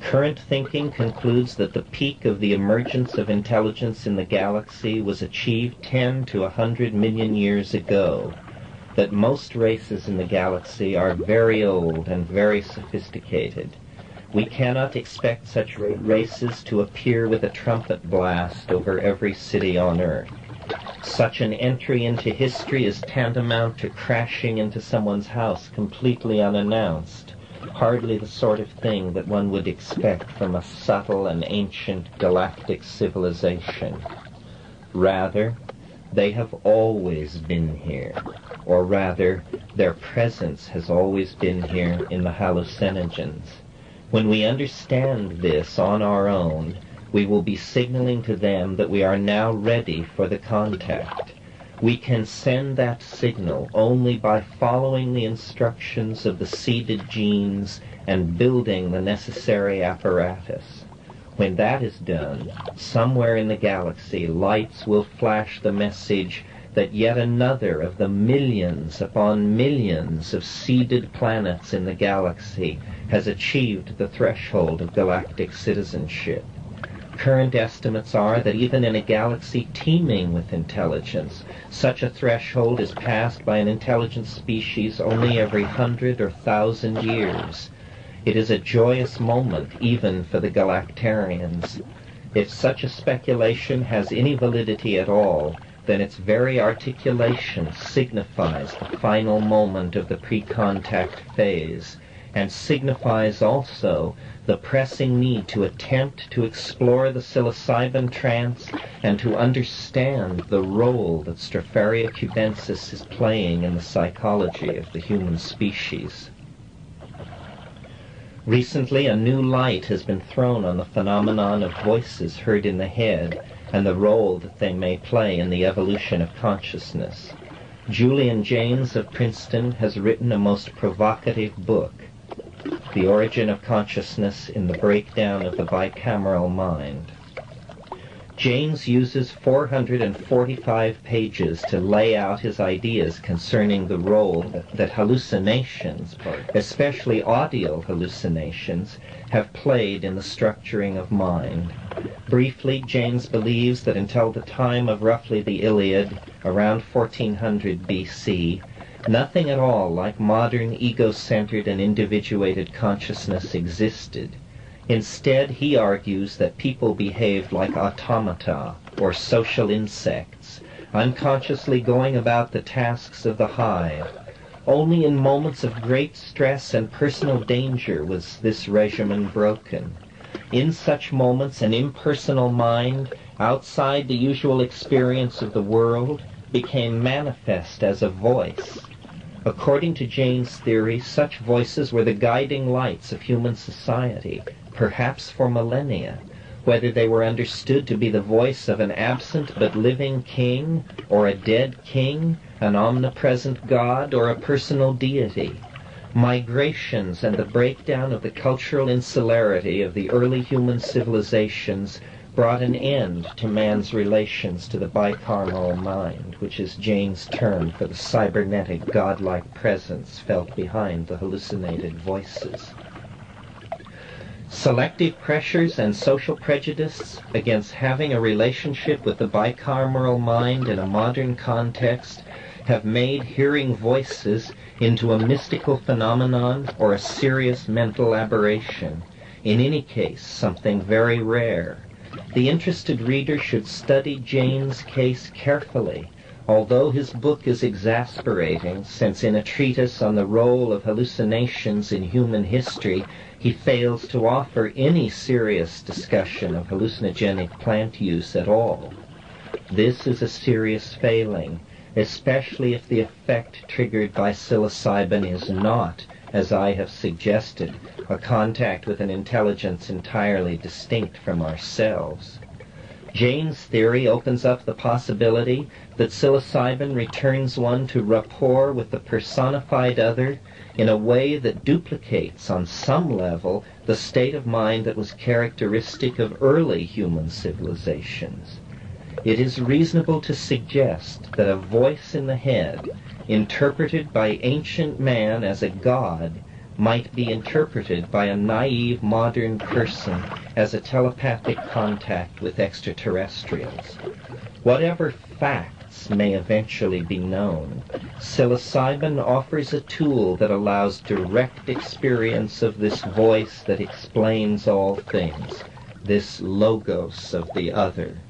Current thinking concludes that the peak of the emergence of intelligence in the galaxy was achieved 10 to 100 million years ago, that most races in the galaxy are very old and very sophisticated. We cannot expect such races to appear with a trumpet blast over every city on Earth. Such an entry into history is tantamount to crashing into someone's house completely unannounced, hardly the sort of thing that one would expect from a subtle and ancient galactic civilization. Rather, they have always been here, or rather, their presence has always been here in the hallucinogens. When we understand this on our own, we will be signaling to them that we are now ready for the contact. We can send that signal only by following the instructions of the seeded genes and building the necessary apparatus. When that is done, somewhere in the galaxy, lights will flash the message that yet another of the millions upon millions of seeded planets in the galaxy has achieved the threshold of galactic citizenship. Current estimates are that even in a galaxy teeming with intelligence, such a threshold is passed by an intelligent species only every 100 or 1,000 years. It is a joyous moment even for the galactarians. If such a speculation has any validity at all, then its very articulation signifies the final moment of the pre-contact phase, and signifies also the pressing need to attempt to explore the psilocybin trance and to understand the role that Stropharia cubensis is playing in the psychology of the human species. Recently, a new light has been thrown on the phenomenon of voices heard in the head and the role that they may play in the evolution of consciousness. Julian Jaynes of Princeton has written a most provocative book, The Origin of Consciousness in the Breakdown of the Bicameral Mind. Jaynes uses 445 pages to lay out his ideas concerning the role that hallucinations, especially audio hallucinations, have played in the structuring of mind. Briefly, Jaynes believes that until the time of roughly the Iliad, around 1400 BC, nothing at all like modern ego-centered and individuated consciousness existed. Instead, he argues that people behaved like automata or social insects, unconsciously going about the tasks of the hive. Only in moments of great stress and personal danger was this regimen broken. In such moments, an impersonal mind, outside the usual experience of the world, became manifest as a voice. According to Jaynes' theory, such voices were the guiding lights of human society, perhaps for millennia, whether they were understood to be the voice of an absent but living king, or a dead king, an omnipresent god, or a personal deity. Migrations and the breakdown of the cultural insularity of the early human civilizations brought an end to man's relations to the bicameral mind, which is Jaynes' term for the cybernetic godlike presence felt behind the hallucinated voices. Selective pressures and social prejudice against having a relationship with the bicameral mind in a modern context have made hearing voices into a mystical phenomenon or a serious mental aberration, in any case something very rare. The interested reader should study Jaynes' case carefully, although his book is exasperating, since in a treatise on the role of hallucinations in human history, he fails to offer any serious discussion of hallucinogenic plant use at all. This is a serious failing, especially if the effect triggered by psilocybin is not, as I have suggested, a contact with an intelligence entirely distinct from ourselves. Jaynes' theory opens up the possibility that psilocybin returns one to rapport with the personified other in a way that duplicates on some level the state of mind that was characteristic of early human civilizations. It is reasonable to suggest that a voice in the head, interpreted by ancient man as a god, might be interpreted by a naive modern person as a telepathic contact with extraterrestrials. Whatever facts may eventually be known, psilocybin offers a tool that allows direct experience of this voice that explains all things, this logos of the other.